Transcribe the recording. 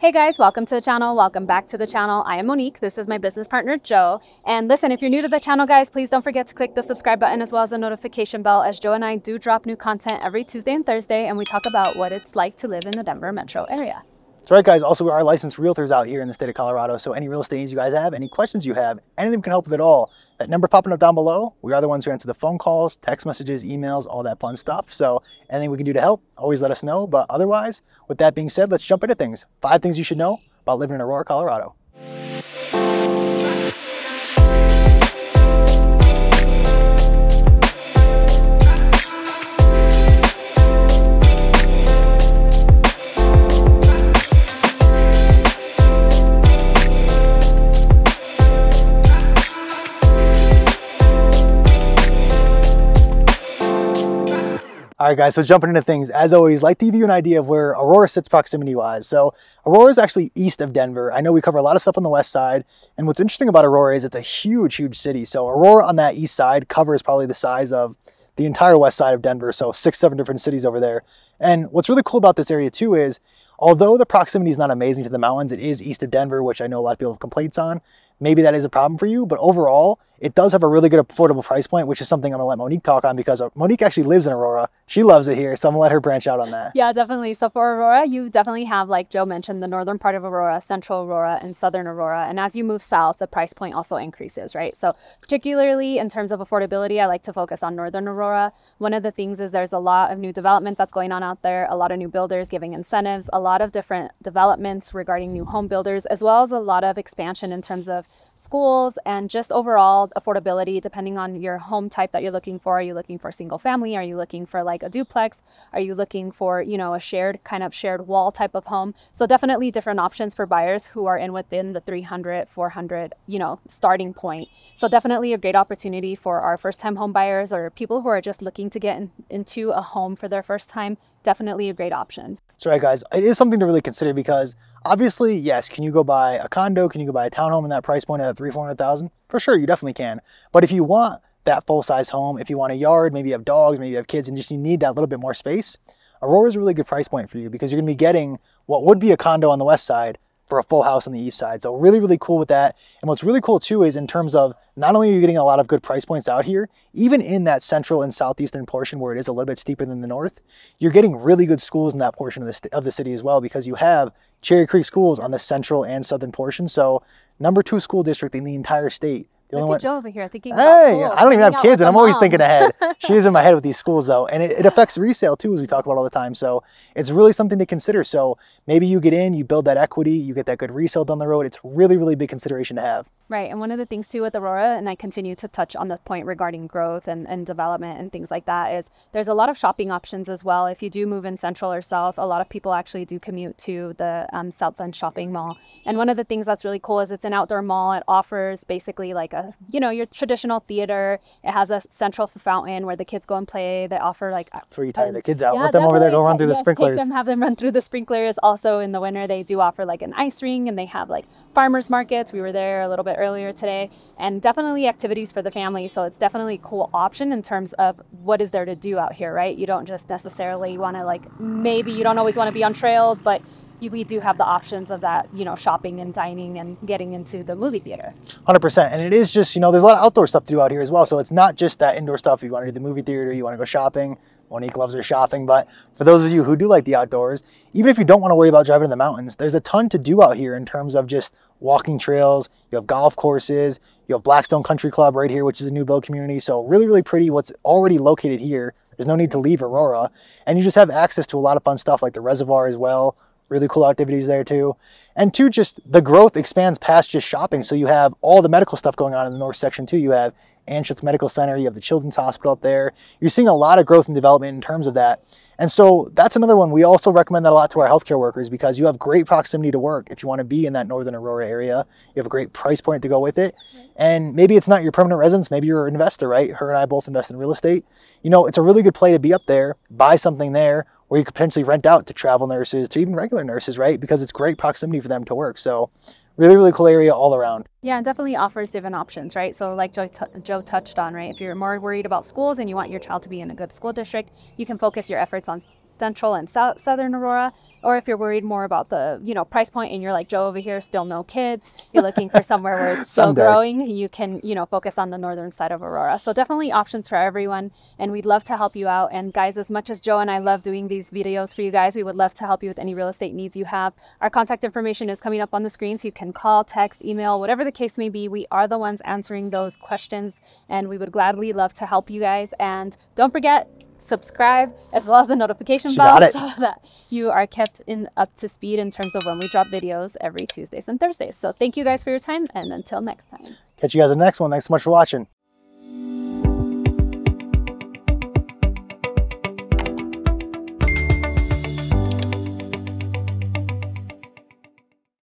Hey guys, welcome to the channel. Welcome back to the channel. I am Monique. This is my business partner, Joe. And listen, if you're new to the channel, guys, please don't forget to click the subscribe button as well as the notification bell, as Joe and I do drop new content every Tuesday and Thursday, and we talk about what it's like to live in the Denver metro area. That's right, guys. Also, we are licensed realtors out here in the state of Colorado. So any real estate needs you guys have, any questions you have, anything we can help with at all, that number popping up down below, we are the ones who answer the phone calls, text messages, emails, all that fun stuff. So anything we can do to help, always let us know. But otherwise, with that being said, let's jump into things. 5 things you should know about living in Aurora, Colorado. All right, guys, so jumping into things, as always, like to give you an idea of where Aurora sits proximity-wise. So Aurora is actually east of Denver. I know we cover a lot of stuff on the west side, and what's interesting about Aurora is it's a huge, huge city. So Aurora on that east side covers probably the size of the entire west side of Denver, so 6, 7 different cities over there. And what's really cool about this area too is, although the proximity is not amazing to the mountains, it is east of Denver, which I know a lot of people have complaints on. Maybe that is a problem for you, but overall, it does have a really good affordable price point, which is something I'm gonna let Monique talk on because Monique actually lives in Aurora. She loves it here, so I'm gonna let her branch out on that. Yeah, definitely. So for Aurora, you definitely have, like Joe mentioned, the northern part of Aurora, central Aurora, and southern Aurora. And as you move south, the price point also increases, right? So particularly in terms of affordability, I like to focus on northern Aurora. One of the things is there's a lot of new development that's going on out there, a lot of new builders giving incentives, a lot of different developments regarding new home builders, as well as a lot of expansion in terms of schools and just overall affordability, depending on your home type that you're looking for. Are you looking for single family? Are you looking for like a duplex? Are you looking for, you know, a shared wall type of home? So definitely different options for buyers who are within the 300, 400, you know, starting point. So definitely a great opportunity for our first time home buyers or people who are just looking to get into a home for their first time. Definitely a great option. That's right, guys. It is something to really consider because obviously, yes, can you go buy a condo? Can you go buy a townhome in that price point at $300,000-400,000? For sure, you definitely can. But if you want that full-size home, if you want a yard, maybe you have dogs, maybe you have kids, and just you need that little bit more space, Aurora is a really good price point for you because you're going to be getting what would be a condo on the west side for a full house on the east side. So really, really cool with that. And what's really cool too is in terms of not only are you getting a lot of good price points out here, even in that central and southeastern portion where it is a little bit steeper than the north, you're getting really good schools in that portion of the city as well because you have Cherry Creek schools on the central and southern portion. So #2 school district in the entire state. Look at Joe over here thinking hey, about schools, I don't even have kids and I'm always thinking ahead. She is in my head with these schools though. And it affects resale too, as we talk about all the time. So it's really something to consider. So maybe you get in, you build that equity, you get that good resale down the road. It's a really, really big consideration to have. Right. And one of the things too with Aurora, and I continue to touch on the point regarding growth and development and things like that, is there's a lot of shopping options as well. If you do move in central or south, a lot of people actually do commute to the Southland Shopping Mall. And one of the things that's really cool is it's an outdoor mall. It offers basically like a, you know, your traditional theater. It has a central fountain where the kids go and play. They offer like... That's where you tire the kids out. Yeah, let them over there go run through the sprinklers. Take them, have them run through the sprinklers. Also in the winter, they do offer like an ice rink and they have like farmers markets. We were there a little bit earlier today, and definitely activities for the family. So it's definitely a cool option in terms of what is there to do out here, right? You don't just necessarily want to like, maybe you don't always want to be on trails, but we do have the options of that, you know, shopping and dining and getting into the movie theater. 100%. And it is just, you know, there's a lot of outdoor stuff to do out here as well. So it's not just that indoor stuff. You want to do the movie theater, you want to go shopping. Monique loves her shopping, but for those of you who do like the outdoors, even if you don't want to worry about driving in the mountains, there's a ton to do out here in terms of just walking trails. You have golf courses, you have Blackstone Country Club right here, which is a new build community. So really, really pretty what's already located here. There's no need to leave Aurora. And you just have access to a lot of fun stuff like the reservoir as well. Really cool activities there too. And two, just the growth expands past just shopping. So you have all the medical stuff going on in the north section too. You have Anschutz Medical Center, you have the Children's Hospital up there. You're seeing a lot of growth and development in terms of that. And so that's another one. We also recommend that a lot to our healthcare workers because you have great proximity to work. If you want to be in that northern Aurora area, you have a great price point to go with it. And maybe it's not your permanent residence. Maybe you're an investor, right? Her and I both invest in real estate. You know, it's a really good play to be up there, buy something there, or you could potentially rent out to travel nurses, to even regular nurses, right? Because it's great proximity for them to work. So really, really cool area all around. Yeah, it definitely offers different options, right? So like Joe touched on, right? If you're more worried about schools and you want your child to be in a good school district, you can focus your efforts on central and southern Aurora. Or if you're worried more about the, you know, price point and you're like Joe over here, still no kids, you're looking for somewhere where it's still Someday. growing, you can, you know, focus on the northern side of Aurora. So definitely options for everyone, and we'd love to help you out. And guys, as much as Joe and I love doing these videos for you guys, we would love to help you with any real estate needs you have. Our contact information is coming up on the screen, so you can call, text, email, whatever the case may be. We are the ones answering those questions, and we would gladly love to help you guys. And don't forget, subscribe as well as the notification bell so that you are kept up to speed in terms of when we drop videos every Tuesdays and Thursdays. So thank you guys for your time, and until next time. Catch you guys in the next one. Thanks so much for watching.